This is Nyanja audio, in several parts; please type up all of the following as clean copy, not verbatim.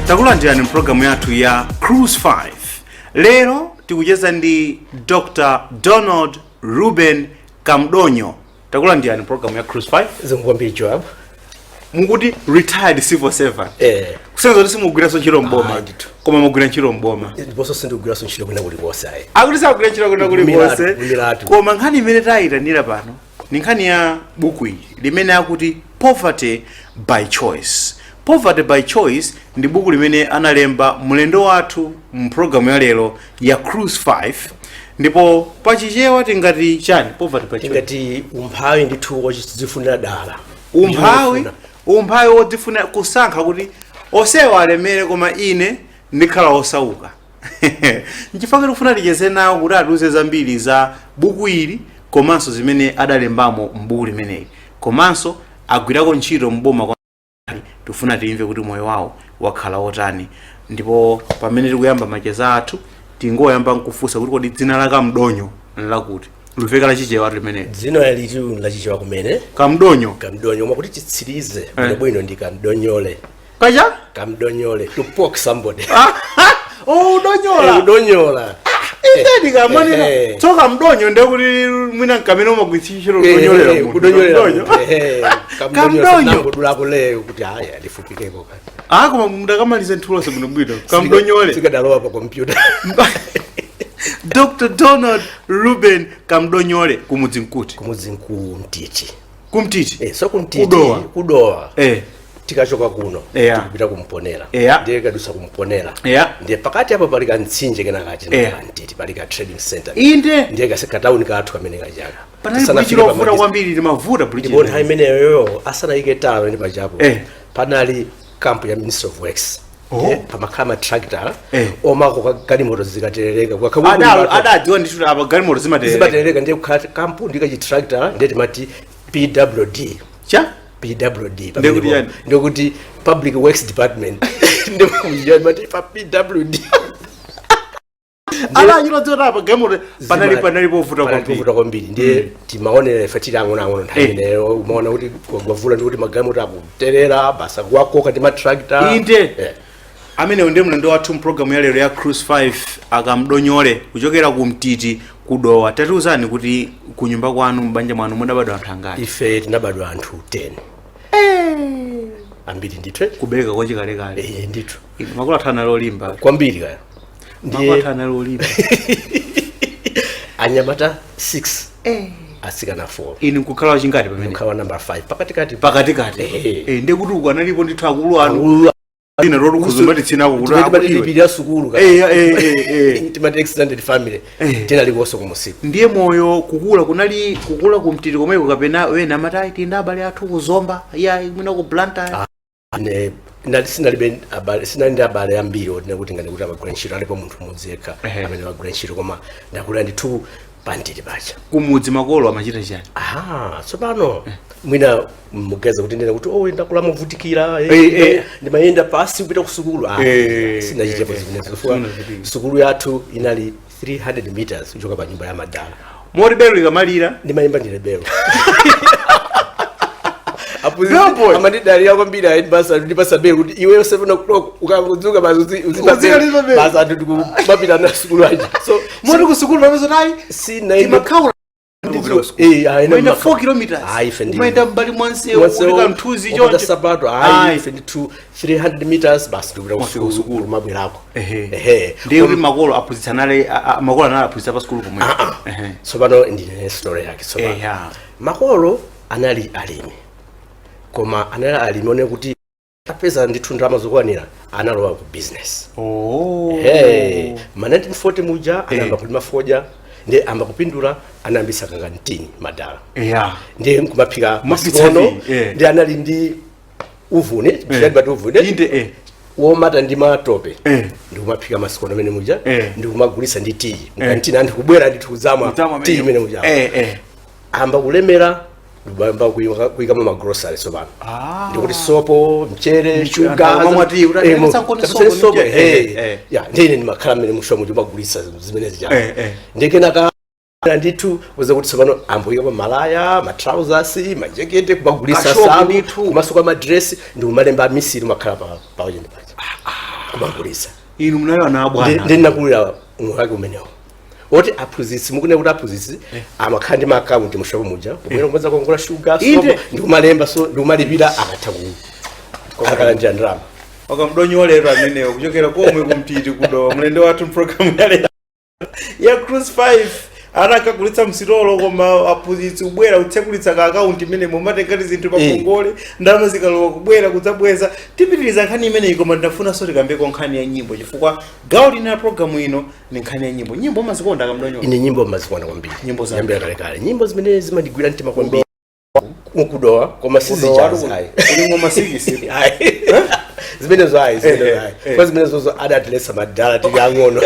Takulandirani mpulogalamu yathu ya Cruise 5. Lero tikucheza ndi Dr. Donald Ruben Kamdonyo. Takulandirani mpulogalamu ya Cruise 5. Zongwambiri Joab. Mukuti retired civil servant. Kusenza kuti simugwiraso ntchito mboma. Koma mugwira ntchito mboma. Ndiponso sindikugwiraso ntchito kuna kulikonse ayi. Akuti sakugwira ntchito kuna kulikonse. Koma nkhani imene tayitanira pano ni nkhani ya buku ili limene akuti Poverty by Choice. Poverty by Choice ndi buku limene analemba mlendo wathu mpulogalamu ya lero ya Cruise 5. Ndipo pachichewa tingati chani Poverty by Choice? Tingati umphawi ndithu wodzifunira dala. Umphawi wodzifunira kusankha kuti osewa alemere koma ine ndikhala osauka. Nchifukwa tikufuna ticheze nawo kuti atiuze zambiri za buku ili komanso zimene adalembamo m'buku limeneli. Komanso agwirako ntchito mboma kwa tufuna timve kuti moyo wawo wakhala otani. Ndipo pamene tikuyamba macheza athu tingoyamba nkufunsa kuti kodi dzina la Kamdonyo lakuti luveka la chichewa limene dzina litu la chichewa kumene Kamdonyo mwakuti chitsirize bwino ndi Kamdonyole kaja Kamdonyole to poke somebody. Udonyola inde ndikamani toka mdonyo ndekuti mwina nkamene umagwitsishiro udonyolera udonyolera Kamdonyo kudulako leo kuti haya ndifupikeko kani koma ndakamaliza nthulo bwino Kamdonyole sikadalowa pa computer. Dr. Donald Ruben Kamdonyole kumudzi nkuti kumtiti so kumtiti kudowa tikachoka kuno tikupita kumponera ndiye kadusa kumponera ndiye pakati apo palika mtsinje kenakati nditi palika trading center inde ndiye kaseka town kathu kamene kajaka panali kuchira kwambiri ndi mavuta bridge ndipo nthawi imeneyo asanayike talo ndi pajapo panali camp ya Ministry of Works pamakhala tractor omako galimoto zikaterereka adadziwa ndithu apa galimoto zimaterereka ndiye kukhala camp ndikachi tractor ndiye timati PWD PWD ndokuti Public Works Department ndio mati pa PWD ala nyiro dzota apa galimoto panali povuta kwambiri ndiye timaonera fatira ang'ono nthawi imeneyo umaona kuti kwavula ndikuti magalimoto akuterera basa kwakoka ndi matractor inde amene ndiye mlendo wathu mpulogalamu ya lero ya Cruise 5 akamdonyole kuchokera kumtiti kudowa. Tatiuzani kuti kunyumba kwanu mbanja mwanu mudabadwa anthu angati? Ife tinabadwa anthu 10. Ambiri ndithu kubereka kwa chikalekale. Ndithu makolo athana lolimba kwambiri kaya makolo athana lolimba anyamata 6 asikana 4 ine nkukhala chingati pamene nkhala number 5 pakatikati ndiye kuti ukanalipo ndithu akulu anu ine roro kuzumba titsina kukula timati sukulu timati extended family tena likoso kumusiku ndiye moyo kukula kumtiti komwe kapena wena matai tindabale athu kuzomba ya mwina ku blanta sinalibe abale ambiri kuti ngane kuti abagula ntchito alipo munthu mudzeka amene abagula ntchito koma ndakula ndithu pantiti bacha kumudzi makolo amachita chani tsopano mwina mugeza kuti ndene kuti ndakula muvutikira ndimayenda pasi kupita ku sukulu sinachitepo zimene sukulu yathu inali 300 meters kuchoka pa nyumba ya madala mori belo ikamalira ndimayimba ndine belo amanidali yako mbili basa ndipasa belo kuti iwe 7 o'clock ukavuzuka basa ndikubapita na sukulu aje so mori ku sukulu pamene nayi sinaima ina 4 kilometers umaenda mbali mwanse ulika mthuzi chonje sabato ife nditu 300 meters basi ndikupita ku sukulu mabwelako ndiye kuti makolo aphunzitsanale makolo anali aphunzitsa pa sukulu pomwe so pano ndine story yake so makolo anali alimi koma anali alimi one kuti apeza ndithu ndalama zokwanira analowa ku business ma 1940 muja anamba kulima foja ndiye amba kupindula anambisa kangantini madala ndiye nkumaphika masikono ndiye anali ndi uvune bati uvune womata ndi matope ndikumaphika masikono mene muja ndikumagulisa ndi tii mkantini anthu kubwera ndithu kuzamwa tii mene muja amba kulemera ndibamba kuika mu grocery so bana ndikuti sopo mchere sugar sopo ndine ni makhala mene mushomo ndibagulisa zimene zija ndekena ndithu uze kuti sabano amboyika pa malaya ma trousers ma jacket kubagulisa sabu kumasuka ma dress ndi umalemba misiri makhala pa ujeni pacha kumagulisa inu munayo ana abwana ndi nakulira mwake umenewo oti aphunzitsi mukune kuti aphunzitsi amakhandi ma account mu shop muja kumene kumbaza kongola sugar sopo ndi kumalemba so ndi kumalipira akathaku kokakala ndi ndrama Kamdonyo lero amenewo kuchokera komwe kumtiti kudo mlendo wathu program ya Cruise 5 anakagulitsa msirolo koma aphunzitsi ubwera utsekulitsa ka account imene mumatengati zinthu pa kongole ndalama zikalowa kubwera kudzabweza tipitiriza nkhani imene koma ndafuna soti kambeko nkhani ya nyimbo chifukwa gawo lina program ino ni nkhani ya nyimbo mazikonda Kamdonyo ine nyimbo mazikonda kwambiri nyimbo za kale nyimbo zimene zimadigwira mtima kwambiri ukudowa koma sizijazayi ulingo masikisi zimene zai kwa zimene zozo adatilesa madala tiyangono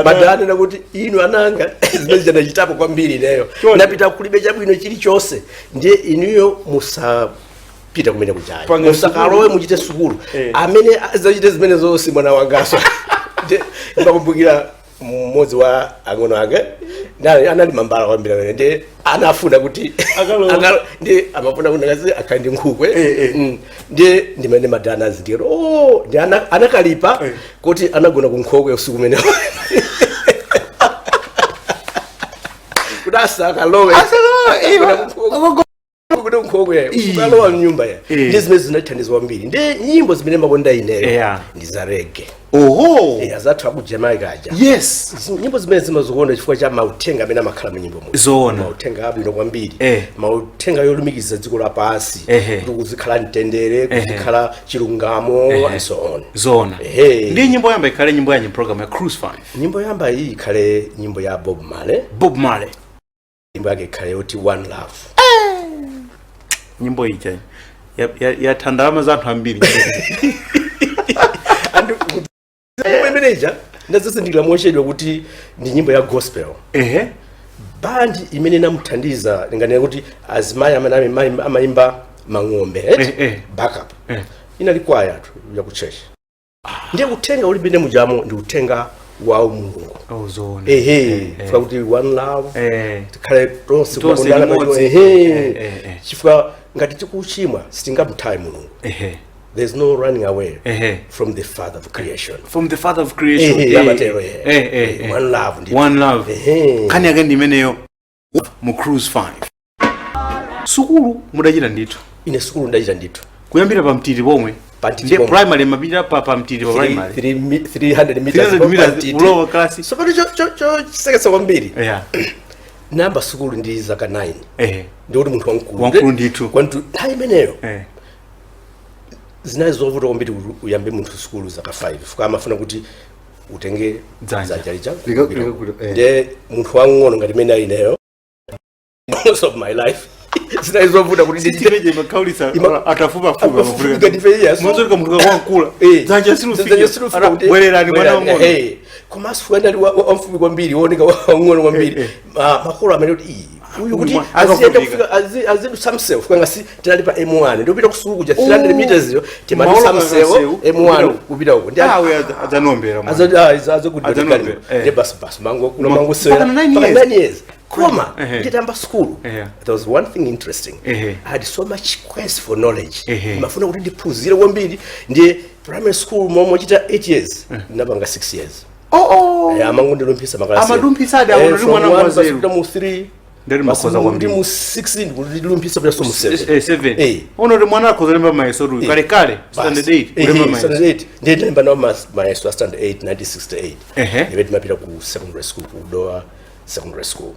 madala nakuti inu ananga zimene janachitapo kwambiri leyo napita kulibe chabwino chilichonse ndiye inuyo musapita kumene kuchaya musakalowe muchite sukulu amene azachite zimene zonse mwana wangaso ndimakumbukira mmodzi wa ang'ono ake anali mambala kwambiri ndi anafuna kuti ndi amafuna kuti ngazi akhandi nkhukwe ndi ndimene madana azindikira ndi anakalipa kuti anagona ku nkhokwe usiku umene kuti asakalowe kuti nkhokwe ukalowa mnyumba ya ndi zimene zinathandizwa kwambiri ndi nyimbo zimene makonda ineyo ndi za reggae azathu aku Jamaica aja yes nyimbo zimene zimazikonda chifukwa cha mauthenga amene amakhala mu nyimbo zoona mauthenga abwino kwambiri mauthenga yolumikiza dziko lapansi kuti kuzikhala mtendere kuzikhala chilungamo and so on zoona ndi nyimbo yamba ikhale nyimbo ya program ya Cruise 5 nyimbo yamba iyi ikhale nyimbo ya Bob Marley nyimbo yake ikhale yoti One Love nyimbo ija ya thandama za anthu ambiri manager ndazisindikira moshedwa kuti ndi nyimbo ya gospel bandi imene namuthandiza ngane kuti azimayi amene amaimba mang'ombe backup inali kwaya tu ya ku church ndiye kutenga uli bine mujamo ndi utenga wa Mulungu zoona kwa kuti One Love tikale tonse kukondana chifukwa ngati tikuchimwa sitingamuthayi Mulungu there's no running away from the Father of creation. One love. Kani yake ndimeneyo mu Cruise 5. Sukulu mudachita ndithu. Ine sukulu ndachita ndithu. Kuyambira pa mtiti pomwe. Ndi primary mabira pa mtiti pa primary. 300 meters ulowa class. So pano cho sekesa kwambiri. Namba sukulu ndi zaka 9. Ndi kuti munthu wankulu. Wankulu ndithu. Kwantu hayi imeneyo. Zinazovuta kwambiri uyambe munthu sukulu zaka 5 fuka amafuna kuti utenge dzanja lija nde munthu wang'ono ngati mene ineyo most of my life zinazovuta kuti nditeje makaulisa atafupa ngati feyas muzuri munthu wankula dzanja silufi bwererani mwana wang'ono koma sifuna ndi wamfupi kwambiri woneka wang'ono kwambiri makolo amene kuti uyu kuti azidu samself kwanga si tinalipa M1 ndio pita kusukulu kuja 300 meters yo timali samself M1 kupita huko ndi azanombera azokudikana ndi bas mango kuno mango sera 9 years koma nditamba school there was one thing interesting I had so much quest for knowledge mafuna kuti ndiphunzire kwambiri ndi primary school momo chita 8 years ndabanga 6 years amangu ndilumpisa makalasi amadumpisa ade awono ndi mwana wa zero mu 3 ndari makoza kwambiri mu 16 ndilumpisa bya somo 7 ono ndi mwana akhoza lemba mayeso ru kale standard 8 lemba mayeso standard 8 ndi lemba no mayeso standard 8 1968 ndibeti mapita ku secondary school ku Doa secondary school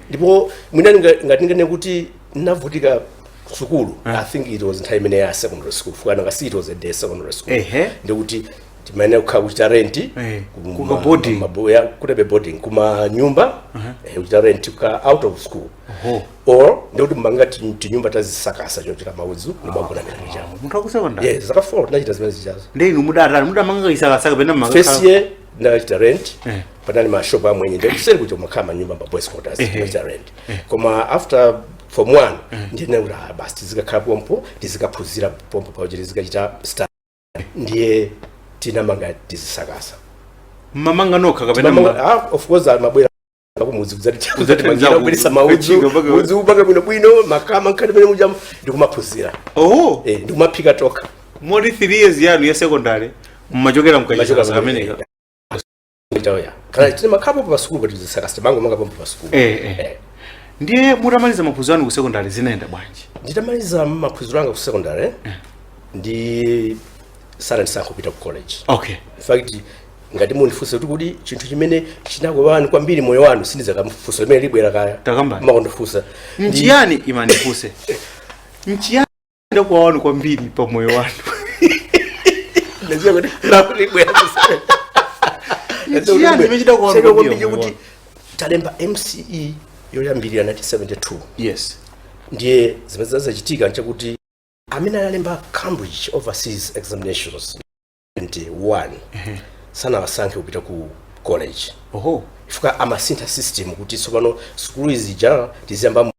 ndipo mwinani ngatingene kuti navutika sukulu I think it was time in a secondary school fukana ngasi it was a day secondary school ndikuti timene kuchita rent kuma boarding maboya kutebe boarding kuma nyumba kuchita rent ka out of school or ndikuti mbanga tinyumba tazisakasa chochita maudzu nomagona mena chama munthu akusekonda zaka 4 ndachita zimene zichazo ndinu mudamanga isakasaka pena manga first year ndachita rent panali mashopa amwenye ndio seli kuti umakhala nyumba pa boys quarters ndachita rent koma after form 1 ndine kuti basi tizikakhala pompo tizikaphunzira pompo paje tizikachita start ndiye tinamanga tizisakasa mamanga nokha kapena of course mabwera kumudzi kuzati mangira kubisa maudzu upanga bwino makama nkati mene mujam ndikumaphunzira ndikumaphika toka modi 3 years yanu ya secondary mmachokera mkachikasa kameneka itaoya kana tima kapo pa school but zisakasta bango manga pa school ndiye mutamaliza maphunziro anu ku secondary zinaenda bwanji? Nditamaliza maphunziro anga ku secondary ndi sana ndisankho kupita ku college. Okay. In fact ngati munifunse kuti chinthu chimene chinakubani kwambiri moyo wanu sindiza kamfunso limene libwera kaya takamba makondofunsa nchiyani imanifuse nchiyani ndakwaona kwambiri pa moyo wanu ndazia kuti libwera nchiyani imechita kwaona kwambiri kuti talemba MCE yoyambirira 1972. Yes. Ndiye zimene zachitika nchakuti amene analemba Cambridge Overseas Examinations 21 sana wasankhe kupita ku college. Oho. Ifuka amasintha system kuti sopano school izija tiziyamba mu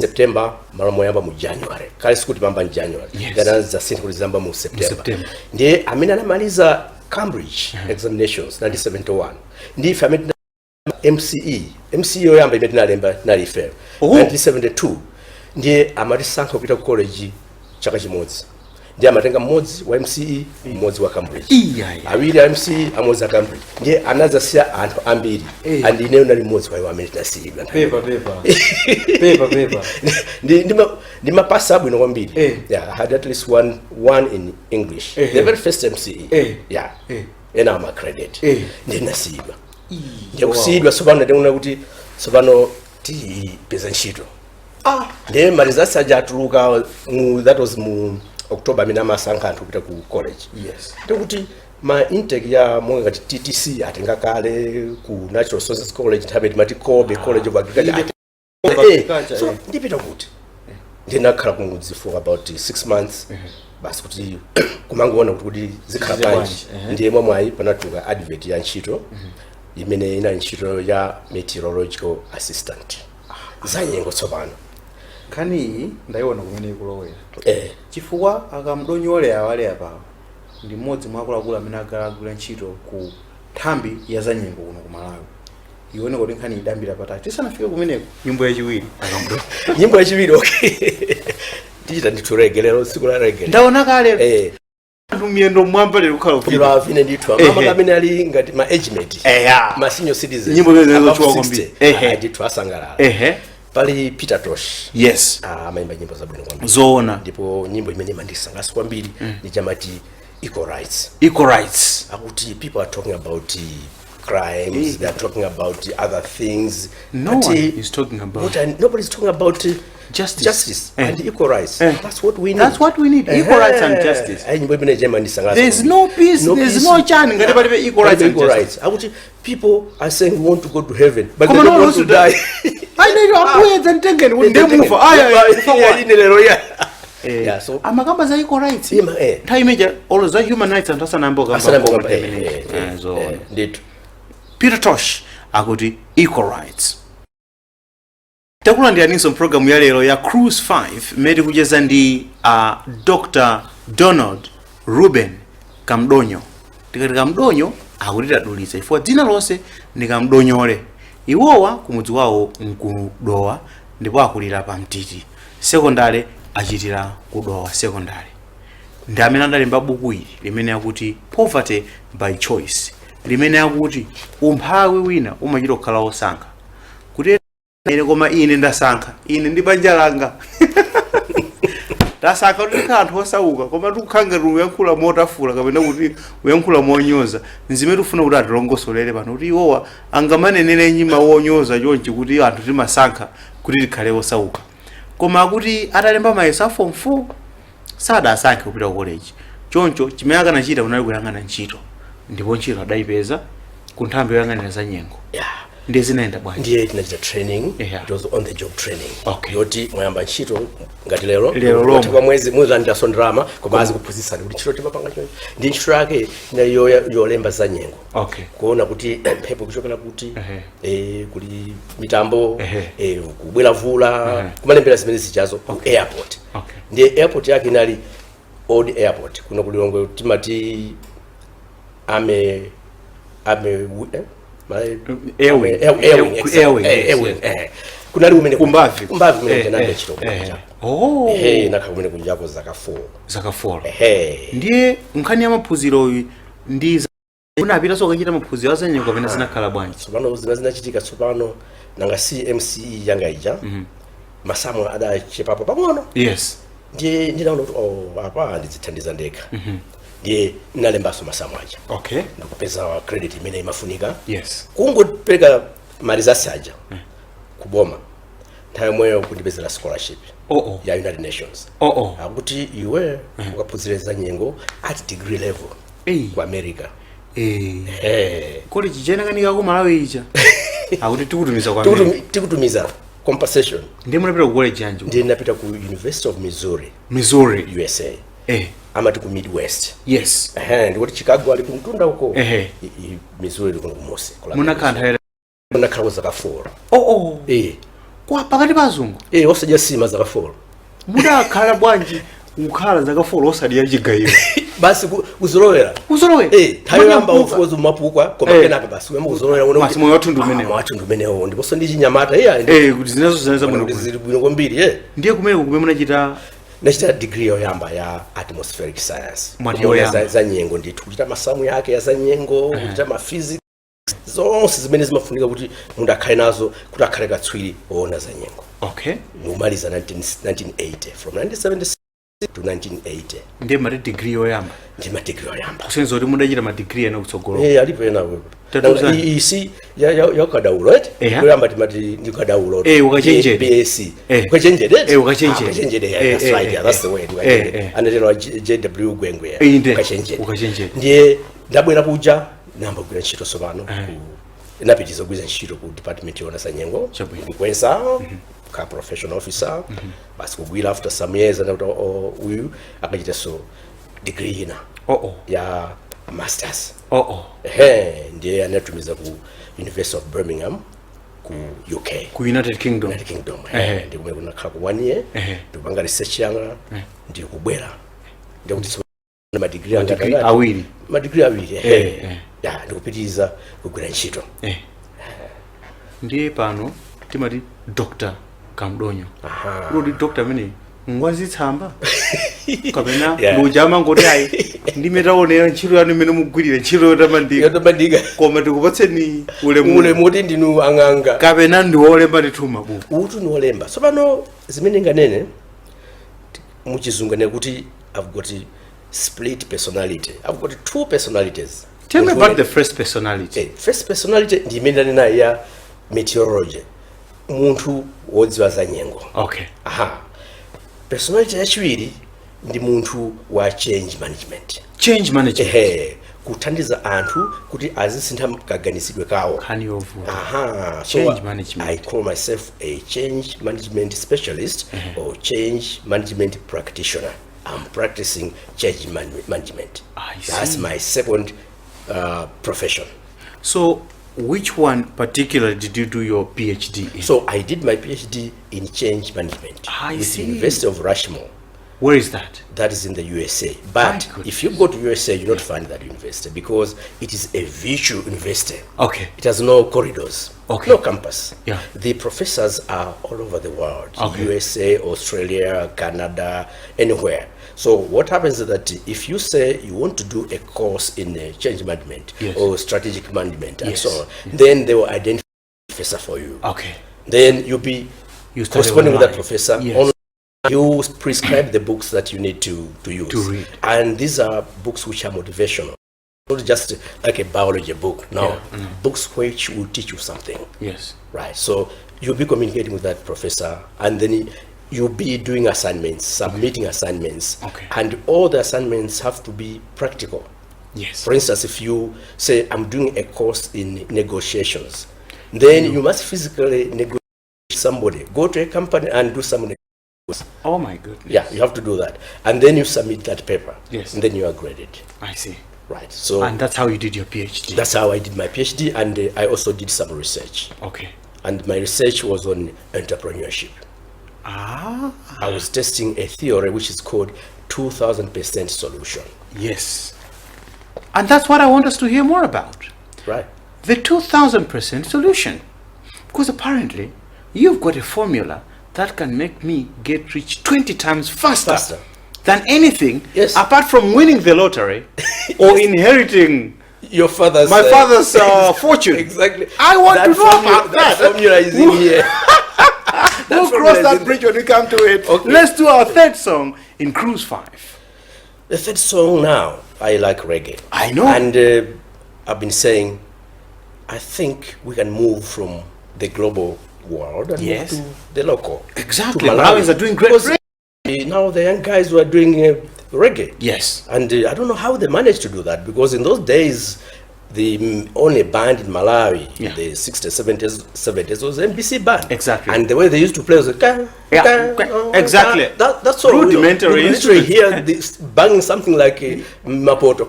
September mara moyamba mu January. Kale school tipamba mu January. Ngana za sintha kuti ziyamba mu September. Ndiye amene anamaliza Cambridge Examinations 1971. Ndiye family MCE yoyamba imene nalemba nalife 1972. Ndiye amatisankha kupita ku college chaka chimodzi. Ndiye amatenga mmodzi wa MCE mmodzi wa Cambridge. Awiri MCE amodzi wa Cambridge. Ndiye anazasiya anthu ambiri. And ineyo nali mmodzi wa amene tinasiyidwa. Paper. Ndi mapasa abwino kwambiri. Yeah, I had at least one in English. The very first MCE. Yeah. Ena ama credit. Ndiye nasiyidwa. Ndiye kusiyidwa sopano ndikuona kuti sopano ti peza ntchito. Ndiye malizasi ajatuluka that was mu October mina masankha anthu kupita ku college. Yes. Ndikuti ma intake ya monga ngati TTC atenga kale ku Natural Resources College nthabe mati Kobe College of Agriculture. So ndipita kuti ndinakhala kumudzi for about 6 months. Basi kuti kumangoona kuti zikhala bwanji. Ndiye momwe panatuka advert ya ntchito imene ina ntchito ya meteorological assistant. Zanyengo tsopano. Kani ndaiona kumene ikulowera. Chifukwa akamdonyole awale apa ndi mmodzi mwa akuluakulu amene agula ntchito ku nthambi ya zanyengo kuno ku Malawi. Ione kuti nkhani idambira patatu. Tisanafike kumeneko nyimbo yachiwiri akamdonyo. Nyimbo yachiwiri okay. Tichita ndithu reggae lero siku la reggae. Ndaona kale. Miyendo mwamba lero kukhala ufika. Ilo avine ndithu amama kamene ali ngati ma age mate. Ma senior citizens. Nyimbo zezo chwa kwambiri. Ndithu asangalala. Pali Pthe. Yes. Amaimba nyimbo zabwino kwambiri. Zoona. Ndipo nyimbo imene mandisangalatsa kwambiri ndi chamati equal rights. Equal rights. Akuti people are talking about crimes, they are talking about other things. No one is talking about. Nobody is talking about justice and equal rights. That's what we need. That's what we need. Equal rights and justice. There's no peace. There's no chance. Equal rights and justice. Akuti people are saying we want to go to heaven, but they don't want to die. I know you are going to take it when they move. Yeah, so amakamba za equal rights. Taimeja always the human rights and tasanambo kamba. Pthe akuti equal rights. Takulandia niso program ya lero ya Cruise 5 medi kujeza ndi Dr. Donald Ruben Kamdonyo. Tikati Kamdonyo akulira duliza ifo dzina lonse ndi Kamdonyole. Iwowa kumudzi wawo nkudowa ndipo akulira pa Mtiti. Secondary achitira kudowa secondary. Ndi amene analemba buku ili limene akuti Poverty by Choice. Limene akuti umphawi wina umachita kukhala osankha. Kuti ine koma ine ndasankha, ine ndi banja langa. Ndasankha kuti kanthu osauka koma tikukhanga uyankhula motafula kapena kuti uyankhula monyoza. Nzimene tufuna kuti atilongosolere pano kuti iwowa angamanenere nyima wonyoza chonchi kuti anthu timasankha kuti tikhale osauka. Koma kuti atalemba mayeso a form 4 sadasankhe kupita ku college. Choncho chimene akanachita kunali kuyang'ana ntchito. Ndipo ntchito adayipeza ku nthambi yoyang'anira za nyengo. Ndiye zinaenda bwanji. Ndiye tinachita training. It was on the job training. Yoti mwayamba ntchito ngati lero kwa mwezi andiraso ndrama koma azikuphunzitsani kuti ntchito timapanga choncho. Ndi ntchito yake yolemba za nyengo. Kuona kuti mphepo kuchokera kuti kuli mitambo kubwera vula kumalembera zimene zichazo ku airport. Ndiye airport yake inali old airport kuno kulilongwe timati kunali kumene kumbavi kumene kenande chito nakakumene kunjako zaka 4 ndiye nkhani ya maphunziro ndi unapita so kachita maphunziro azanyengo kapena zinakhala bwanji tsopano zinachitika tsopano nanga CMCE yanga ija masamu adachepapo pang'ono ndiye ndinaona kuti apa ndizithandiza ndekha ndiye nalembaso masamu aja ndikupeza credit imene imafunika kungopereka marizasi aja kuboma nthawi mweyo kundipezera scholarship ya United Nations akuti iwe ukaphunzira za nyengo at degree level ku America college jena kanika ku Malawi ija akuti tikutumiza kwa tikutumiza compensation ndiye munapita ku college yanji ndiye napita ku University of Missouri USA amati ku Midwest ndikuti Chicago ali kumtunda huko Missouri kuno kumosi munakhala zaka 4 kwa pakati pazungu osadya sima zaka 4 mudakhala bwanji ukhala zaka 4 osadya chigairo basi uzolowera thayoyamba ufuzo mapukwa koma kenapa basi wemba uzolowera uno basi moyo wathu ndumenewo ndiponso ndi chinyamata kuti zinazo zinaweza zili bwino kwambiri ndiye kumene munachita degree yoyamba ya atmospheric science za nyengo ndithu kuchita masamu yake ya za nyengo kuchita maphysics zonse zimene zimafunika kuti mundu akhale nazo kuti akhale katswiri woona za nyengo ndimaliza 1980 from 1976 to 1980 ndiye mati degree yoyamba kusenza kuti mudachita madegree ena kutsogolo alipo ena isi yakadaulo kuyamba timati ndikadaulo BSc ukachenjede that's the way anatero JW Gwengwe ukachenjede ndiye ndabwera kuja namba kugwira ntchito tsopano napitiza kugwiza ntchito ku department yona za nyengo ndikwensa ka professional officer basi kugwira after some years and uyu akachita so degree ina ya masters ndiye anatumiza ku University of Birmingham ku UK ku United Kingdom ndikumene kunakhala ku 1 year ndikupanga research yanga ndikubwera ndikuti madegree awiri ndikupitiriza kugwira ntchito ndiye pano timati Dr. Kamdonyo kuti Dr. mene ngwazitsamba kapena ndujama ngoti ayi ndimetaonera ntchito yanu imene mugwirira ntchito yotamandika koma ndikupatseni ulemu kuti ndinu ang'anga kapena ndiwolemba ndithuma buku utu ndiwolemba tsopano zimene nganene muchizungu kuti I've got split personality. I've got 2 personalities. Tell me about the first personality. First personality ndimene ndina ya meteorology. Muntu wodziwa za nyengo. Personality yachiwiri ndi muntu wa change management. Kuthandiza anthu kuti azisintha kaganisidwe kawo. Change management. I call myself a change management specialist or change management practitioner. I'm practicing change management. That's my second profession. So, which one particularly did you do your PhD in? So, I did my PhD in change management with the University of Rushmore. Where is that? That is in the USA. But if you go to USA, you don't find that university because it is a virtual university. It has no corridors, no campus. The professors are all over the world, USA, Australia, Canada, anywhere. So what happens is that if you say you want to do a course in change management or strategic management and so on, then they will identify a professor for you. Then you'll be corresponding with that professor. You prescribe the books that you need to use. And these are books which are motivational. Not just like a biology book. No. Books which will teach you something. Right. So you'll be communicating with that professor and then you'll be doing assignments, submitting assignments. And all the assignments have to be practical. For instance, if you say, I'm doing a course in negotiations, then you must physically negotiate with somebody. Go to a company and do some negotiations. Oh my goodness. Yeah, you have to do that. And then you submit that paper. And then you are graded. I see. Right. So and that's how you did your PhD? That's how I did my PhD, and I also did some research. And my research was on entrepreneurship. I was testing a theory which is called 2000% solution. And that's what I want us to hear more about. Right. The 2000% solution. Because apparently, you've got a formula that can make me get rich 20 times faster. Than anything, yes. apart from winning the lottery or inheriting your father's fortune. Exactly. I want to know about that formula is in here. We'll cross that bridge when we come to it. Okay. Let's do our third song in Cruise 5. The third song now, I like reggae. I know. And I've been saying, I think we can move from the global world and move to the local. Exactly. Malawians are doing great. Now the young guys were doing reggae. Yes. And I don't know how they managed to do that, because in those days, the only band in Malawi in the 60s, 70s was MBC band. Exactly. And the way they used to play was exactly. That's all. Rudimentary instrument. Hear this banging something like Mapoto.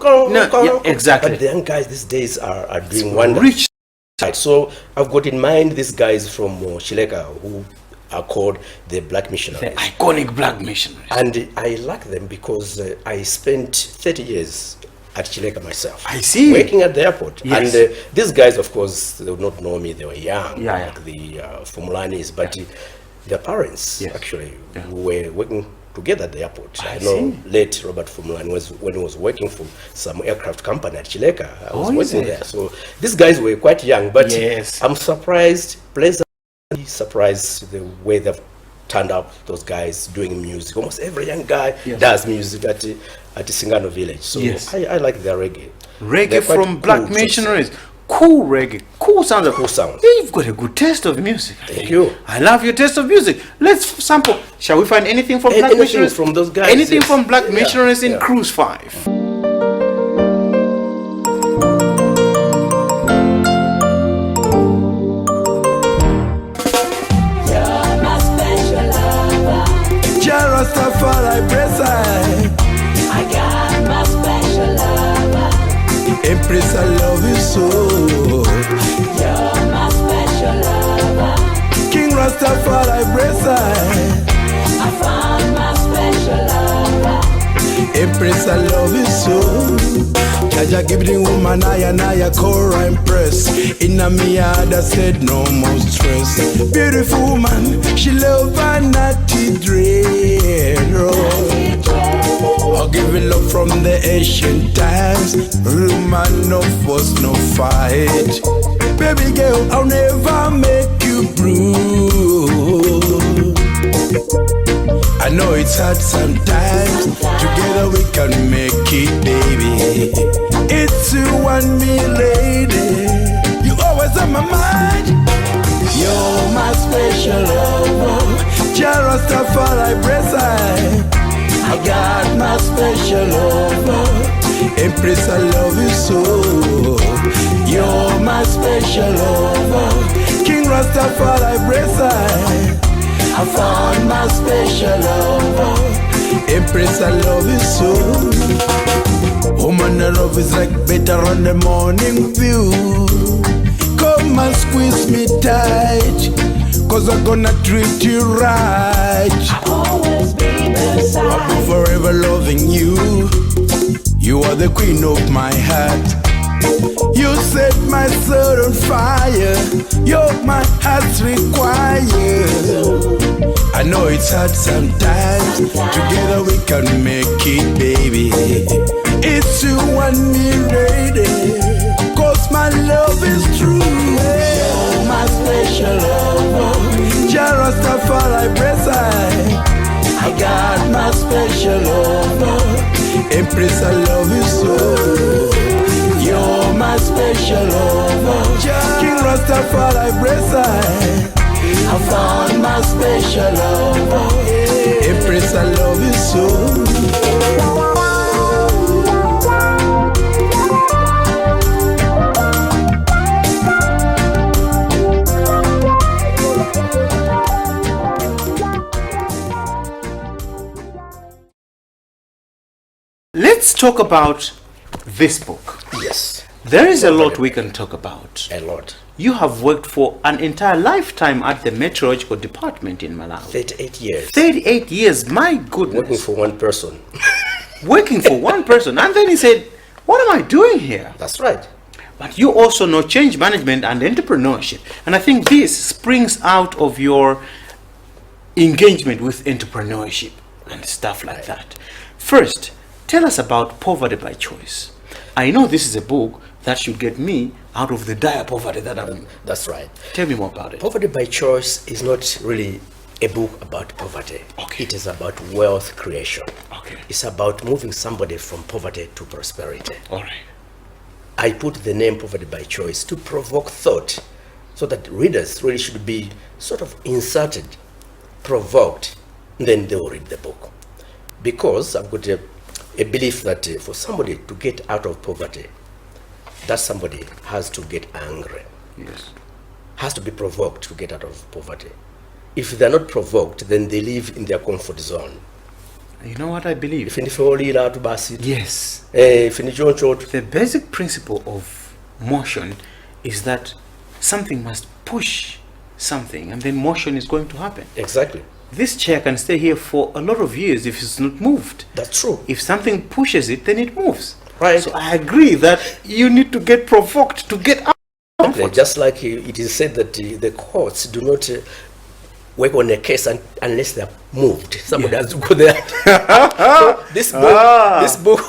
Exactly. But the young guys these days are doing wonders. So I've got in mind these guys from Chileka who are called the Black Missionaries. The iconic Black Missionaries. And I like them because I spent 30 years at Chileka myself. I see. Working at the airport. Yes. And these guys, of course, they would not know me. They were young, Yeah, like the Fumulanis. But their parents, actually, were working together at the airport. I know late Robert Fumulani when he was working for some aircraft company at Chileka. I was working there. So these guys were quite young. But I'm surprised, pleasantly surprised the way they've turned up, those guys doing music. Almost every young guy does music at Singano village. So I like their reggae. Reggae from Black Missionaries. Cool reggae. Cool sounds. Cool sounds. You've got a good taste of music. Thank you. I love your taste of music. Let's sample. Shall we find anything from Black Missionaries? From those guys. Anything from Black Missionaries in Cruise 5. I got my special lover. Empress, I love you so. You're my special lover. King Rastafari, I found my special lover. Empress, I love you so. Jaja give the woman naya core impress. Inna me ada said no more stress. Beautiful woman, she love her natty dread. I'll give it love from the ancient times. Woman, no fuss, no fight. Baby girl, I'll never make you blue. I know it's hard sometimes. Together we can make it, baby. It's you and me, lady. You always on my mind. You're my special lover. Rastafari, I got my special lover. Empress, I love you so. You're my special lover. King Rastafari, I found my special lover. Empress, I love you so. Woman, I love is like better on the morning view. Come and squeeze me tight, 'cause I'm gonna treat you right. I'll always be beside. I'll be forever loving you. You are the queen of my heart. You set my soul on fire. You're my heart's required. I know it's hard sometimes. Together we can make it, baby. It's you and me, lady. 'Cause my love is true. You're my special lover. Rastafari, I got my special lover. Empress, I love you so. You're my special lover. King Rastafari, I found my special lover. Empress, I love you so. Let's talk about this book. Yes. There is a lot we can talk about. A lot. You have worked for an entire lifetime at the meteorological department in Malawi. 38 years. 38 years, my goodness. Working for one person. Working for one person. And then he said, what am I doing here? That's right. but you also know change management and entrepreneurship. And I think this springs out of your engagement with entrepreneurship and stuff like that. First, tell us about Poverty by Choice. I know this is a book that should get me out of the dire poverty that I'm in. That's right. Tell me more about it. Poverty by Choice is not really a book about poverty. Okay. It is about wealth creation. Okay. It's about moving somebody from poverty to prosperity. All right. I put the name Poverty by Choice to provoke thought, so that readers really should be sort of inserted, provoked, and then they will read the book. Because I've got a belief that for somebody to get out of poverty, that somebody has to get angry. Yes. Has to be provoked to get out of poverty. If they're not provoked, then they live in their comfort zone. You know what I believe? Yes. The basic principle of motion is that something must push something, and then motion is going to happen. Exactly. This chair can stay here for a lot of years if it's not moved. That's true. If something pushes it, then it moves. Right. So I agree that you need to get provoked to get out. Just like it is said that the courts do not work on a case unless they are moved. Somebody has to go there. So this book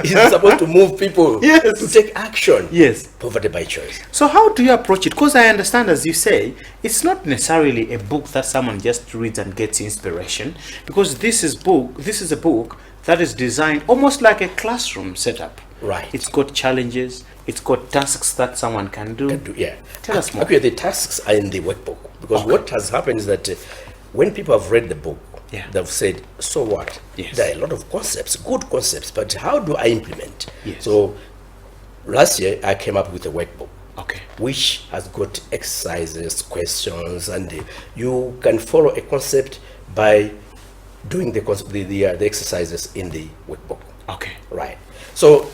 is supposed to move people to take action. Yes. Poverty by Choice. So how do you approach it? Because I understand, as you say, it's not necessarily a book that someone just reads and gets inspiration, because this is a book that is designed almost like a classroom setup. Right. It's got challenges, it's got tasks that someone can do. Yeah. Tell us more. Okay, the tasks are in the workbook, because what has happened is that when people have read the book, they've said, so what? Yes. There are a lot of concepts, good concepts, but how do I implement? Yes. So last year I came up with a workbook. Okay. Which has got exercises, questions, and you can follow a concept by doing the exercises in the workbook. Okay. Right. So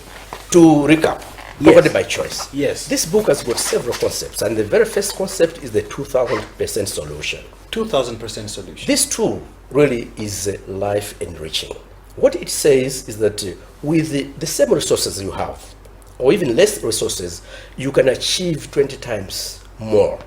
to recap, Poverty by Choice. Yes. This book has got several concepts, and the very first concept is the 2000% solution. 2000% solution. This tool really is life enriching. What it says is that with the same resources you have, or even less resources, you can achieve 20 times more.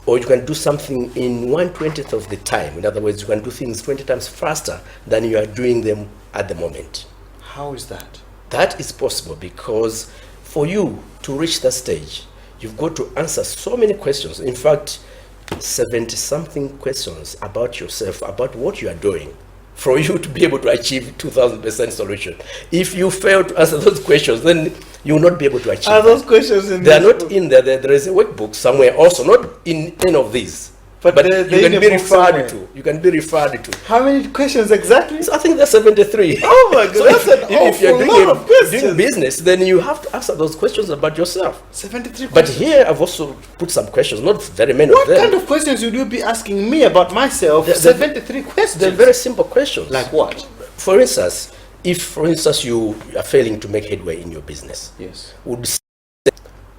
Or you can do something in 1/20th of the time. In other words, you can do things 20 times faster than you are doing them at the moment. How is that? That is possible because for you to reach that stage, you've got to answer so many questions. In fact, 70-something questions about yourself, about what you are doing, for you to be able to achieve 2000% solution. If you fail to answer those questions, then you will not be able to achieve. Are those questions in They are this not book? in there. There is a workbook somewhere also, not in any of these. But they're you in can a be book referred somewhere. to. You can be referred to. How many questions exactly? So I think there's 73. Oh my God, So that's an if you're awful lot of questions. doing business, then you have to answer those questions about yourself. 73 But questions. here I've also put some questions, not very many What of them. kind of questions would you be asking me about myself? They're 73 questions. They're very simple questions. Like what? For instance, if for instance you are failing to make headway in your business, Yes. would say,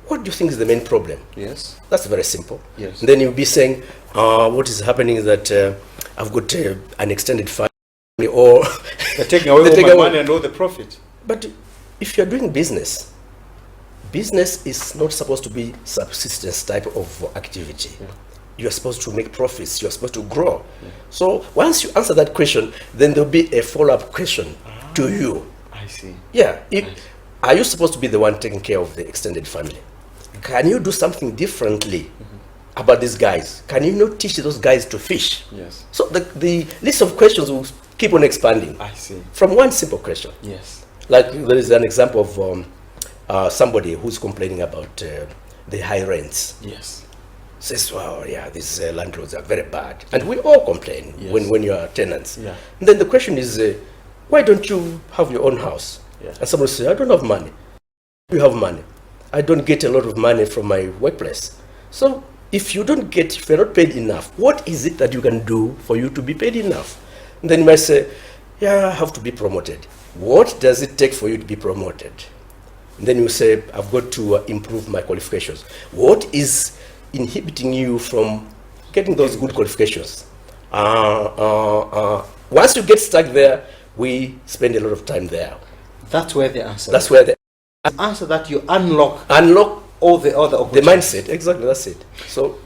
what do you think is the main problem? Yes. That's very simple. Yes. Then you'll be saying, what is happening is that I've got an extended family, or They're taking away They all take my away- money and all the profit. But if you're doing business, business is not supposed to be subsistence type of activity. Yeah. You're supposed to make profits, you're supposed to grow. So once you answer that question, then there'll be a follow-up question to you. I see. Yeah, are you supposed to be the one taking care of the extended family? Can you do something differently about these guys? Can you not teach those guys to fish? Yes. So the list of questions will keep on expanding I see. from one simple question. Yes. Like there is an example of somebody who's complaining about the high rents. Yes. Says, well, yeah, these landlords are very bad. And we all complain Yes. when you are tenants. Yeah. And then the question is, why don't you have your own house? Yeah. And somebody says, I don't have money. You have money. I don't get a lot of money from my workplace. So if you're not paid enough, what is it that you can do for you to be paid enough? And then you might say, yeah, I have to be promoted. What does it take for you to be promoted? And then you say, I've got to improve my qualifications. What is inhibiting you from getting those good qualifications? Once you get stuck there, we spend a lot of time there. That's where the answer That's is. where the Answer that you unlock Unlock all the other the opportunities. mindset. Exactly, that's it. So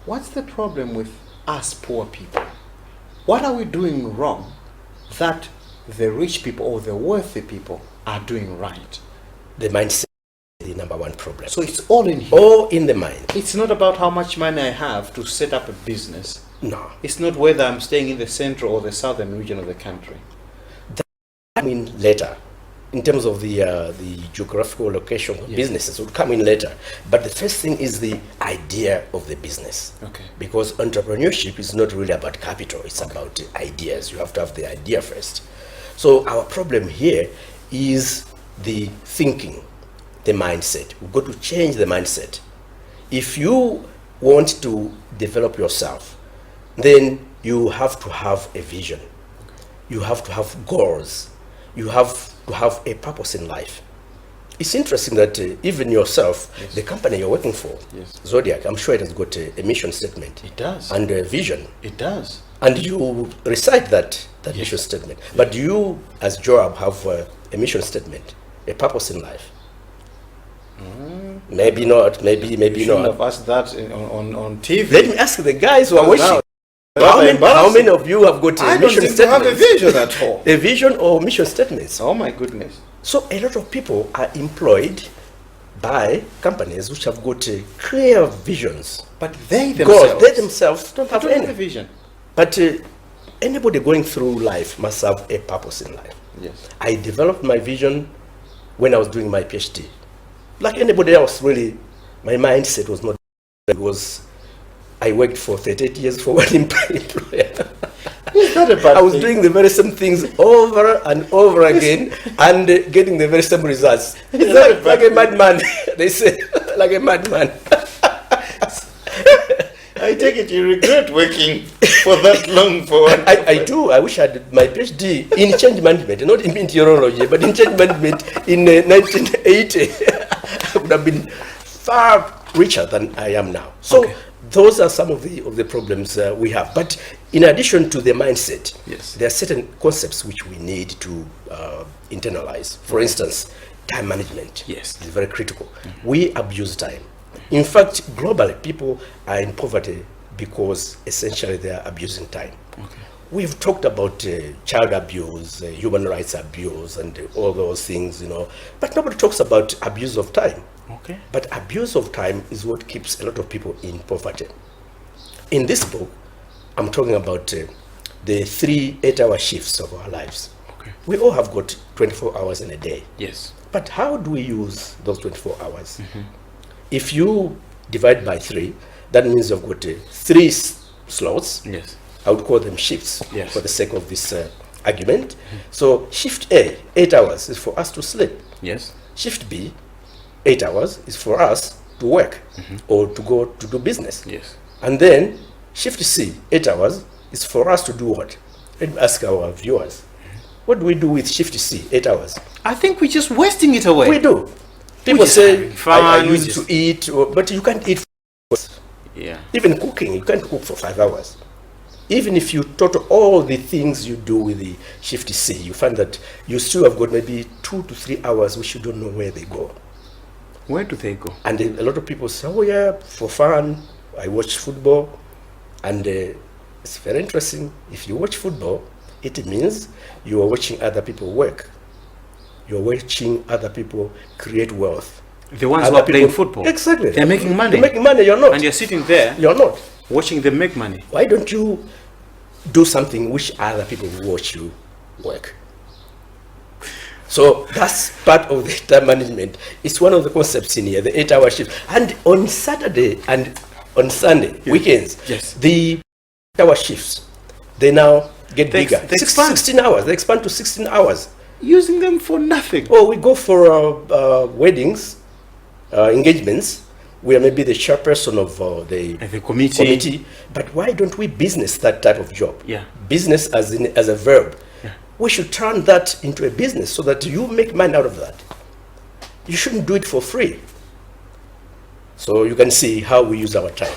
What's the problem with us poor people? What are we doing wrong that the rich people or the wealthy people are doing right? the mindset is the number one problem. So it's all in here. All in the mind. It's not about how much money I have to set up a business. No. It's not whether I'm staying in the central or the southern region of the country. Come in later. In terms of the geographical location of businesses, will come in later. But the first thing is the idea of the business. Okay. Because entrepreneurship is not really about capital, it's about ideas. You have to have the idea first. So our problem here is the thinking, the mindset. We've got to change the mindset. If you want to develop yourself, then you have to have a vision. You have to have goals. You have to have a purpose in life. It's interesting that even yourself, the company you're working for, Zodiac, I'm sure it has got a mission statement. It does. And a vision. It does. And you recite that mission statement. But do you, as Joab, have a mission statement, a purpose in life? Maybe not, maybe You shouldn't not. have asked that on TV. Let me ask the guys who are Because now- watching. How many of you have got I a don't mission think you have a statement? vision at all. A vision or mission statements? Oh my goodness. So a lot of people are employed by companies which have got clear visions. But they God, themselves, they themselves don't have don't have a any. vision. But anybody going through life must have a purpose in life. Yes. I developed my vision when I was doing my PhD. Like anybody else, really, my mindset was not. It was, I worked for 38 years for one employer. Is that a bad I was thing? doing the very same things over and over again and getting the very same results. Is that a Like bad a madman, they say, like a madman. I take it you regret working for that long for one. I do. I wish I did my PhD in change management, not in meteorology, but in change management in 1980. I would have been far richer than I am now. So those are some of the problems we have. But in addition to the mindset, there are certain concepts which we need to internalize. For instance, time management is very critical. We abuse time. In fact, globally, people are in poverty because essentially they are abusing time. We've talked about child abuse, human rights abuse, and all those things, you know, but nobody talks about abuse of time. But abuse of time is what keeps a lot of people in poverty. In this book, I'm talking about the 3 8-hour shifts of our lives. We all have got 24 hours in a day. Yes. But how do we use those 24 hours? If you divide by 3, that means you've got 3 slots. Yes. I would call them shifts Yes. for the sake of this argument. So shift A, 8 hours, is for us to sleep. Yes. Shift B, 8 hours, is for us to work or to go to do business. Yes. And then shift C, 8 hours, is for us to do what? Let me ask our viewers. What do we do with shift C, 8 hours? I think we're just wasting it away. We do. People just say, having fun, I we use just- to eat, but you can't eat. Yeah. Even cooking, you can't cook for 5 hours. Even if you total all the things you do with the shift C, you find that you still have got maybe 2 to 3 hours which you don't know where they go. Where do they go? And a lot of people say, oh yeah, for fun, I watch football. And it's very interesting. If you watch football, it means you are watching other people work. You're watching other people create wealth. The ones Other who are playing people- football. Exactly. They're making money. They're making money, you're not. And you're sitting there You're not. watching them make money. Why don't you do something which other people will watch you work? So that's part of the time management. It's one of the concepts in here, the 8-hour shift. And on Saturday and on Sunday, weekends, the 8-hour shifts, they now get bigger. They expand. 16 hours. They expand to 16 hours. Using them for nothing. Oh, we go for weddings, engagements, where maybe the chairperson of the committee. But why don't we business that type of job? Yeah. Business as a verb. Yeah. We should turn that into a business so that you make money out of that. You shouldn't do it for free. So you can see how we use our time.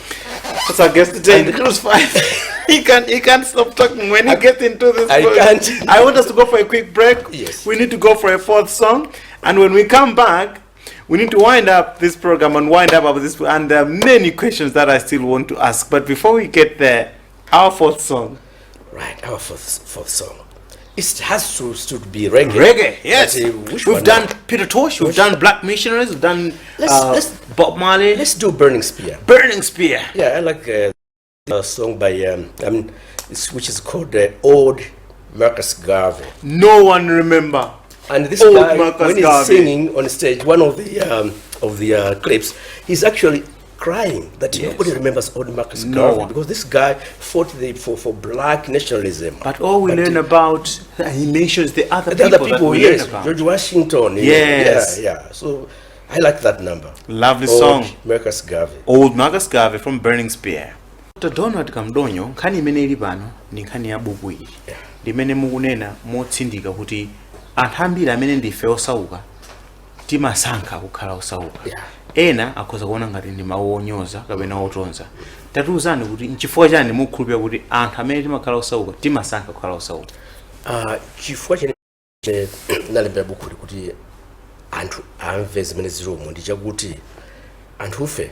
That's our guest today in the Cruise 5. He can't stop talking when he gets into this. I can't. I want us to go for a quick break. Yes. We need to go for a fourth song, and when we come back, we need to wind up this program and wind up this. And there are many questions that I still want to ask. But before we get there, our fourth song. Right, our fourth song. It has to be reggae. Reggae, yes. We've done now? Peter Tosh, we've done Black Missionaries, we've done Let's- Bob Marley. Let's do Burning Spear. Burning Spear. Yeah, I like a song by which is called Old Marcus Garvey. No one remember. And this Old guy, Marcus when he's Garvey. singing on stage, one of the clips, he's actually crying that nobody remembers Old Marcus No Garvey one. because this guy fought for black nationalism. But all we learn about, he mentions the other the people, other people, that we yes, learn about. George Washington. you know, Yes. yeah. So I like that number. Lovely Old song. Marcus Garvey. Old Marcus Garvey from Burning Spear. Dr. Donald Kamdonyo, nkhani imene ili pano ni nkhani ya buku ili. Limene mukunena motsindika kuti anthu ambiri amene ndife osauka timasankha kukhala osauka. Ena akhoza kuona ngati ndi mawu onyoza kapena otonza. Tatiuzani kuti nchifukwa chani mukhulupirira kuti anthu amene timakhala osauka timasankha kukhala osauka. Chifukwa chene nalembera buku kuti anthu amve zimene zilomo ndi chakuti anthufe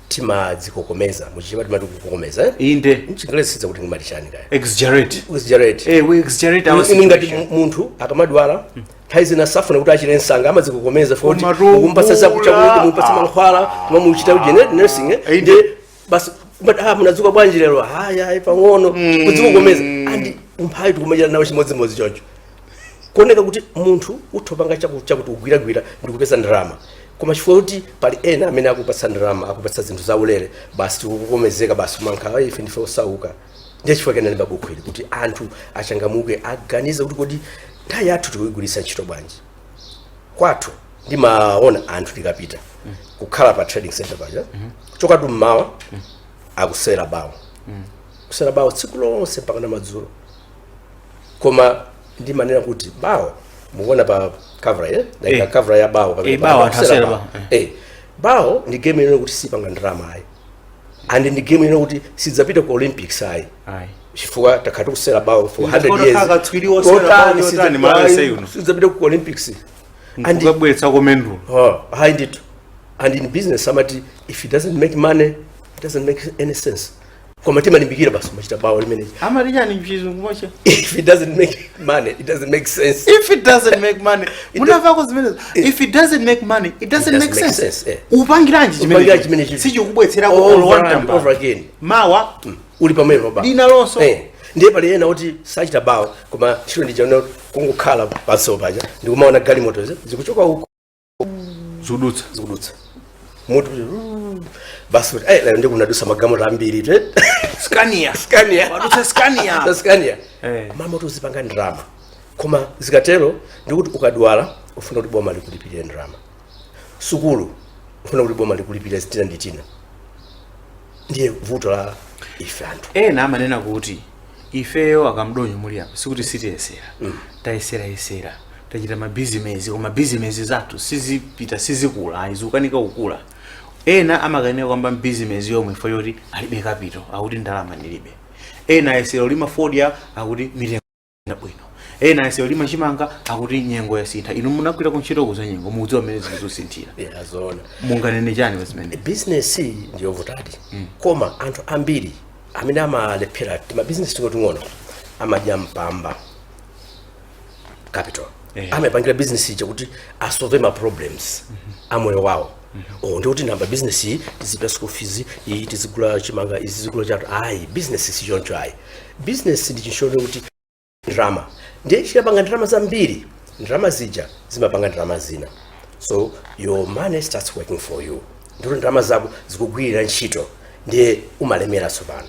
timadzikokomeza muchima timadzikokomeza Inde. mchingelezi sidza kuti ngimati chani kaya Exaggerate. exaggerate We exaggerate our ngati situation. munthu akamadwala nthawi zina safuna kuti achire nsanga amadzikokomeza foti Kumatungu, kumpasa zakucha kuti mumpasa mankhwala muchita genetic nursing ndi basi munazuka bwanji lero haya pang'ono kudzikokomeza andi umphayi tikumachita nawo chimodzimodzi choncho kuoneka kuti munthu uthopanga chakuti ugwiragwira ndi kupeza ndalama koma chifukwa kuti pali ena amene akupatsa ndalama akupatsa zinthu zaulere basi tikukomezeka basi mankhala ife ndife osauka ndiye chifukwa kenalemba buku ili kuti anthu achangamuke aganize kuti kodi nthawi yathu tikuyigwiritsa ntchito bwanji kwathu ndimaona anthu tikapita kukhala pa trading center paja kuchokatu mmawa akusera bawo kusera bawo tsiku lonse mpaka namadzulo koma ndimanena kuti bawo mukuona pa cover like cover ya bawo bawo athasera bawo ndi game ino kuti sipanga ndalama ayi and ndi game ino kuti sidzapita ku Olympics ayi chifukwa takhati kusera bawo for 100 years sidzapita ku Olympics and kubwetsa komendo. Hayi ndithu and in business amati if it doesn't make money it doesn't make any sense koma timalimbikira basi machita bawo limene Amati chani mchizungu moche? if it doesn't make money it doesn't make sense. If it doesn't make money, munavako zimene. If it doesn't make money, it doesn't make sense. Upangiranji chimene. Sichikubwetsera ko over again. Mawa Uli pamene baba. Dina lonso. Ndiye pali ena kuti sachita bawo koma chiro ndi chano kungokhala pansi paja ndikumaona galimoto zikuchoka uko zikudutsa mutu basi lero ndikunadusa magalimoto ambiri Scania. Wadutsa Scania. Mamoto zipanga ndalama koma zikatero ndikuti ukadwala ufuna kuti boma likulipirire ndalama sukulu ufuna kuti boma likulipirire zitina ndi tina ndiye vuto la ife anthu Ena amanena kuti ifeyo akamdonyo muli apa sikuti sitiyesera. Tayesera. Tachita mabizinesi koma bizinesi zathu sizipita sizikula ayizukanika kukula. Ena amakanena kwamba bizinesi yomwe ifo yoti alibe capital akuti ndalama ndilibe. Ena ayesera lima Ford akuti mitengo bwino. Ena ayesera lima chimanga akuti nyengo yasintha. Inu munagwira kuntchito kuza nyengo mudziwa mmene zikusinthira. azona Munganene chani pazimene? business ndiyo vutadi koma anthu ambiri amene amalephera ma business ting'ono amadya mpamba capital amapangira business ichi kuti asolve ma problems amoyo wawo ndikuti namba business iyi tizipita school fees iyi tizigula chimanga izi tizigula chatu ayi business si choncho ayi business ndi chinshoni kuti drama ndiye chikapanga drama zambiri drama zija zimapanga drama zina so your money starts working for you ndikuti drama zako zikugwirira ntchito ndiye umalemera tsopano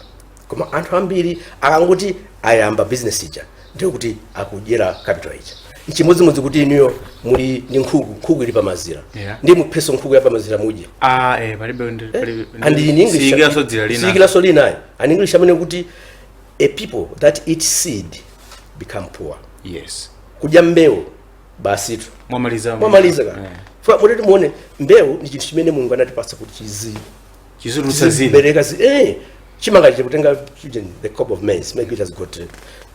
koma anthu ambiri akangoti ayamba business ija ndiye kuti akudyera capital ija nchimodzimodzi kuti inuyo muli ndi nkhuku ili pamazira ndi mupheso nkhuku ya pamazira mudya palibe and in English sigilaso linayo and English amene kuti a people that eat seed become poor. Yes. Kudya mbewu basitu mwamaliza fa mutati muone mbewu ndi chinthu chimene Mulungu anatipatsa kuti chizirutsa zina bereka chimanga chikutenga the cob of maize, maybe it has got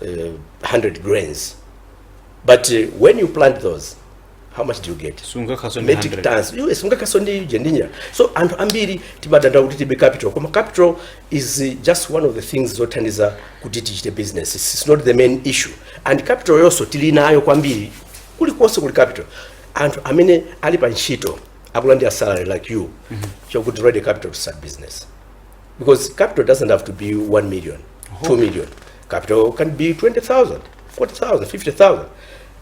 100 grains, but when you plant those, how much do you get? Metric tons. Yes, so and ambiri tibadanda kuti tibe capital. Kuma capital is just one of the things zotandiza kuti tichite business. It's not the main issue. And capital also tilinayo kwambiri. Kuli kwose kuli capital. And amene ali pa ntchito akulanda salary like you. You could ready capital to start business. Because capital doesn't have to be 1 million, 2 million. Capital can be 20,000, 40,000, 50,000.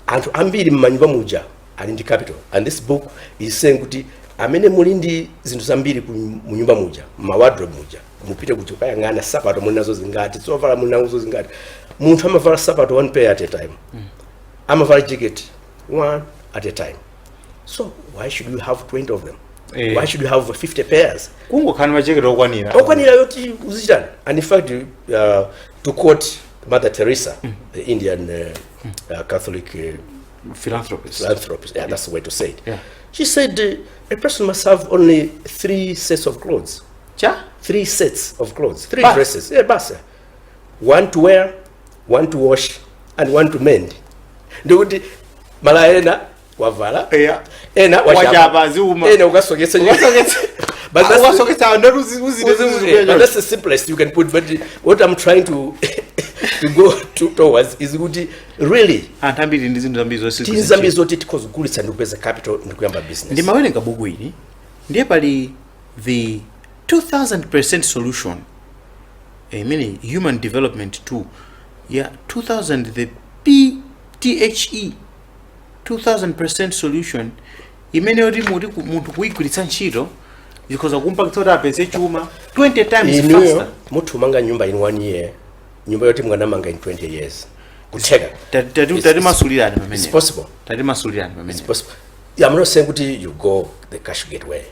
And ambiri mmanyumba muja and capital. And this book is saying kuti amene mulindi zinthu zambiri mu nyumba muja, ma wardrobe muja, mupite kuti ukayang'ana sapato munazo zingati, sovala munazo zingati. Munthu amavala sapato one pair at a time. Amavala jacket one at a time. So why should you have 20 of them? Why should you have 50 pairs? Kungokhala majacket okwanira. Okwanira yoti uzitani. And in fact, to quote Mother Teresa, the Indian Catholic philanthropist. Yeah, that's the way to say it. Yeah. She said a person must have only 3 sets of clothes. 3 sets of clothes. 3 dresses. Yeah, basa. 1 to wear, 1 to wash, and 1 to mend. Nduguti malaena wavala. Yeah. Ena wajaba zuma. Ena ugasogetse. But that's the simplest you can put. But what I'm trying to go towards is good, really. And I'm in this Zambi zoti because good and upeza capital in the business. Ndimawelenga bugu ili ndiye pali the 2000% solution. Meaning human development too. Yeah, 2000 the Pthe 2000% solution. Imene ori muntu kuigulitsa ntchito because akumpa kutora apese chuma 20 times faster. Mutu manga nyumba in 1 year. Nyumba yote mwana manga in 20 years. Kutega. Tadi masulirani mamene. It's possible. Tadi masulirani mamene. It's possible. Yeah, I'm not saying kuti you go the cash gateway.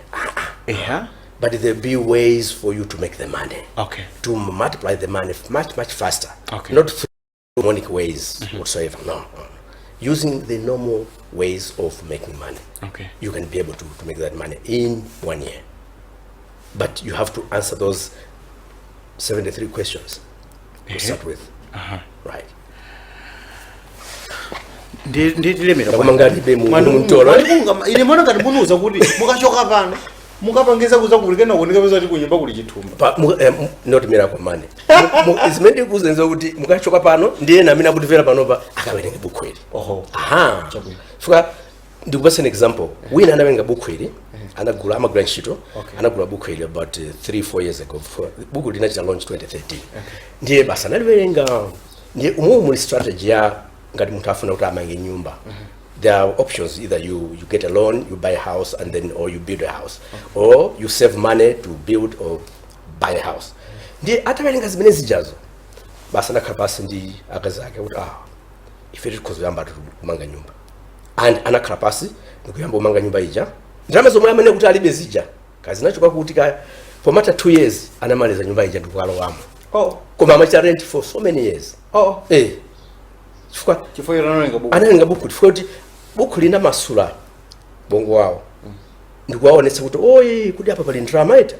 Yeah. But there'll be ways for you to make the money. Okay. To multiply the money much faster. Okay. Not through demonic ways whatsoever. No. Using the normal ways of making money. Okay. You can be able to make that money in 1 year. But you have to answer those 73 questions to start with. Right. Ndilemera Mangani be muntoro. Ile mwana kati munuza kuti mukachoka pano. Mukapangeza kuza kulikena kunika pesa kuti kunyumba kuli chitumba. Not miracle money. Izimende kuzenza kuti mukachoka pano ndiye na mina kutivera panopa akawerenga buku ili. Fuka ndikupasa an example. Wina anawerenga buku ili. Anagula ama shito. Anagula buku ili about 3-4 years ago. Buku linachita launch 2013. Ndiye basa naliwerenga ndiye umumuli strategy ya ngati muntu afuna kuti amange nyumba. There are options: either you get a loan, you buy a house, and then or you build a house, or you save money to build or buy a house. Ndiye atawerenga zimene zijazo basa nakhalapasi ndi akazake kuti ife tikuziyamba kumanga nyumba, and anakhalapasi ndikuyamba kumanga nyumba ija ndalama zomwe amene kuti alibe zija kazi nacho kwakuti for matter 2 years anamaliza nyumba ija ndikukalowamo. Koma amachita rent for so many years. Chifukwa anawerenga buku. Anawerenga buku kuti buku lina masula bongo wao. Ndikuwaonetsa kuti kuti apa pali drama it.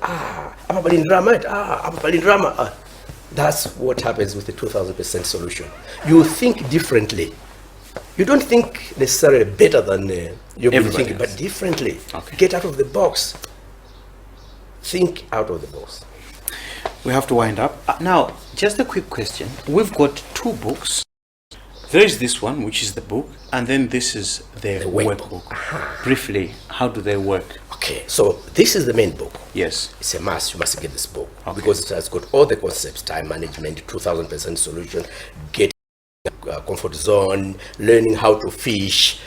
Apa pali drama it. Apa pali drama. That's what happens with the 2000% solution. You think differently. You don't think necessarily better than you've been thinking, but differently. Okay. Get out of the box. Think out of the box. We have to wind up. Now, just a quick question. We've got 2 books. There is this one, which is the book, and then this is the workbook. Briefly, how do they work? Okay, so this is the main book. Yes. It's a must. You must get this book because it has got all the concepts: time management, 2000% solution, getting comfort zone, learning how to fish,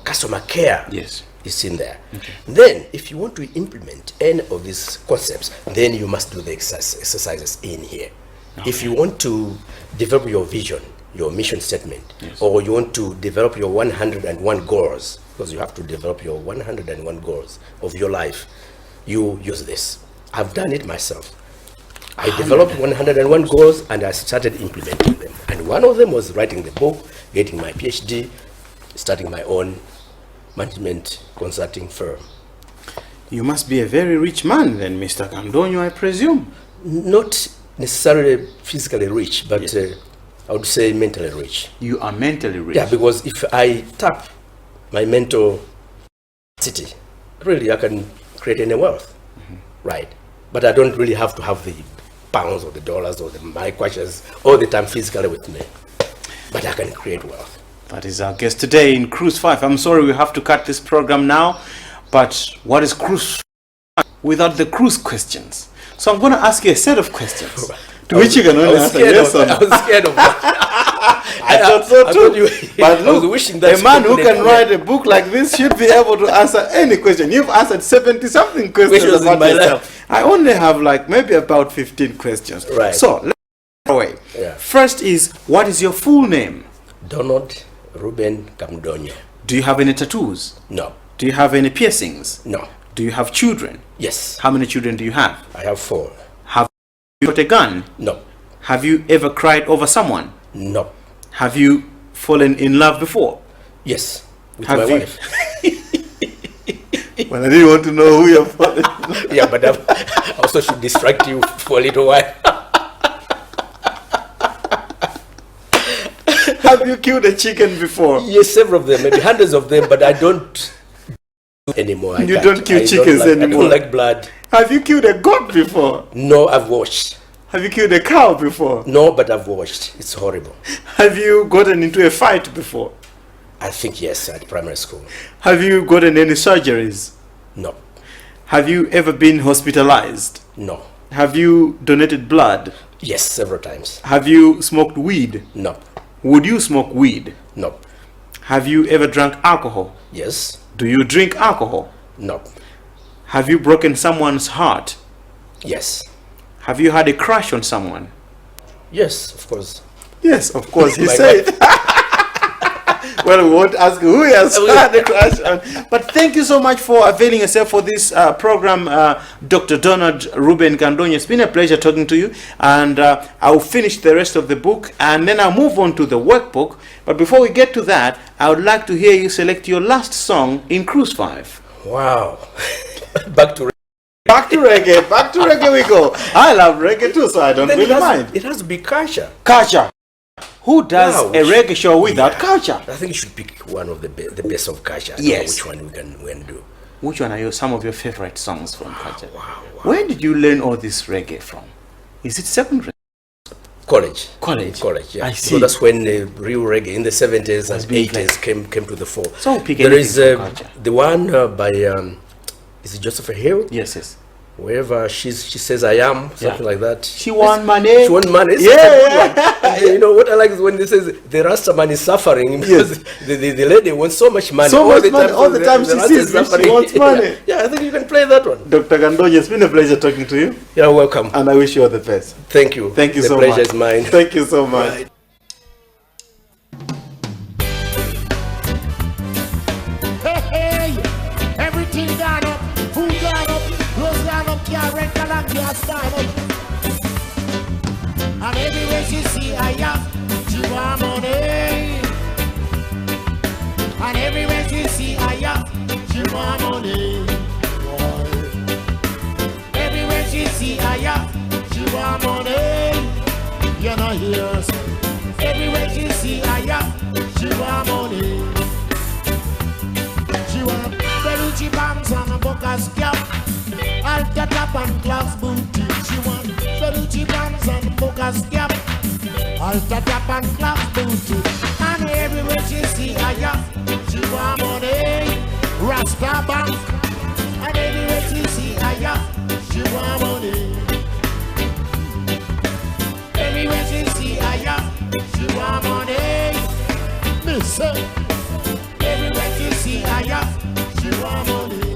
customer care. Yes. It's in there. Okay. Then, if you want to implement any of these concepts, then you must do the exercises in here. Okay. If you want to develop your vision, your mission statement, or you want to develop your 101 goals, because you have to develop your 101 goals of your life, you use this. I've done it myself. I developed 101 goals and I started implementing them. And one of them was writing the book, getting my PhD, starting my own management consulting firm. You must be a very rich man then, Mr. Kamdonyo, I presume. Not necessarily physically rich, but I would say mentally rich. You are mentally rich. Yeah, because if I tap my mental city, really I can create any wealth, right? But I don't really have to have the pounds or the dollars or the money questions all the time physically with me. But I can create wealth. That is our guest today in Cruise 5. I'm sorry we have to cut this program now, but what is Cruise 5 without the cruise questions? So I'm going to ask you a set of questions to which you can only answer yes or no. I was scared of that. I thought so too. But I look, was wishing that a man who can write a book like this should be able to answer any question. You've answered 70-something questions about yourself. I only have like maybe about 15 questions. Right. So let's go away. Yeah. First is, what is your full name? Donald Ruben Kamdonyo. Do you have any tattoos? No. Do you have any piercings? No. Do you have children? Yes. How many children do you have? I have 4. Have you got a gun? No. Have you ever cried over someone? No. Have you fallen in love before? Yes. With Have my you- wife. Well, I didn't want to know who you're falling. Yeah, but I also should distract you for a little while. Have you killed a chicken before? Yes, several of them, maybe hundreds of them, but I don't do anymore. You don't kill chickens I anymore. don't like blood. Have you killed a goat before? No, I've watched. Have you killed a cow before? No, but I've watched. It's horrible. Have you gotten into a fight before? I think yes, at primary school. Have you gotten any surgeries? No. Have you ever been hospitalized? No. Have you donated blood? Yes, several times. Have you smoked weed? No. Would you smoke weed? No. Have you ever drank alcohol? Yes. Do you drink alcohol? No. Have you broken someone's heart? Yes. Have you had a crush on someone? Yes, of course. Yes, of course, he My said. Well, we won't ask who he has had a crush on. But thank you so much for availing yourself for this program, Dr. Donald Ruben Kamdonyo. It's been a pleasure talking to you. And I'll finish the rest of the book and then I'll move on to the workbook. But before we get to that, I would like to hear you select your last song in Cruise 5. Wow. Back to Back to reggae. Back to reggae we go. I love reggae too, so I don't Then really mind. it has to be culture. Culture. Who does Wow, a reggae show without culture? I think you should pick one of the best of culture. I don't know Yes. which one we can do. Which one are some of your favorite songs from culture? Wow. Where did you learn all this reggae from? Is it secondary? College. College. College, yeah. I see. So that's when real reggae in the 70s and being 80s came to the fore. So pick There anything is from culture. the one by, is it Joseph Hill? Yes, yes. Wherever she says I am, something like that. She won money. She won money. Yeah. And, you know what I like is when they says the Rasta man is suffering because the lady wants so much money. So much money. All the time she Rasta sees is me, she suffering. wants money. Yeah, I think you can play that one. Dr. Kamdonyo, it's been a pleasure talking to you. You're welcome. And I wish you all the best. Thank you. Thank you the so pleasure much. is mine. Thank you so much. Right. Hey, everything gone up, food gone up, clothes gone up, can't rent and can't stand up. And everywhere she see I have, she want money. And everywhere she see I have, she want money. Everywhere she see I have, she want money. You know hear us. Everywhere she see I have, she want money. She want Belucci pants and a Bocas cap, Alta top and class booty. She want Belucci pants and a Bocas cap, Alta top and class booty. And everywhere she see a yacht, she want money. Rasta bank. And everywhere she see a yacht, she want money. Everywhere she see a yacht, she want money. Listen. Everywhere she see a yacht, she want money.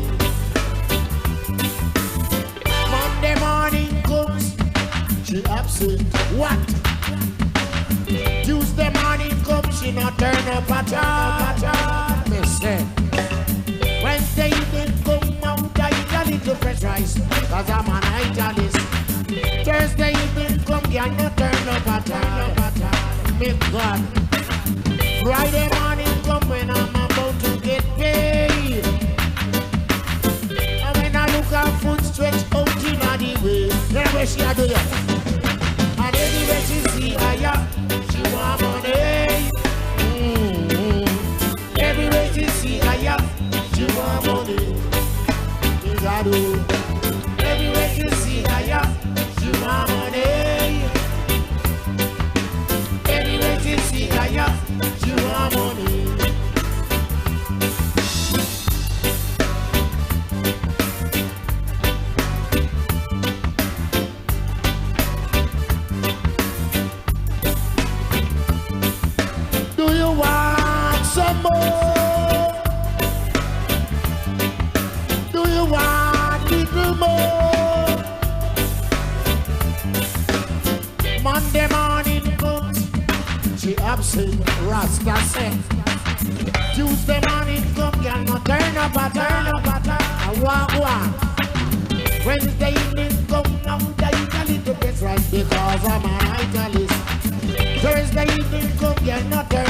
Monday morning comes, she absent. What? Tuesday morning comes, she not turn up at all. Listen. Wednesday evening come out, I eat a little fresh rice, cause I'm an italist. Thursday evening come, girl, not turn up at all. Make God. Friday morning come when I'm about to get paid. And when I look at foot stretch out in the way, then where she a do ya? Everywhere she see Aya, she want money. Everywhere she see Aya, she want money. Everywhere she see Aya, she want money. Everywhere she see Aya, she want money. Do you want some more? Do you want little more? Monday morning comes, she absent, Rasta said. Tuesday morning come, girl, no turn up, I walk one. Wednesday evening come, now I little bit right because I'm an italist. Thursday evening come, girl, no turn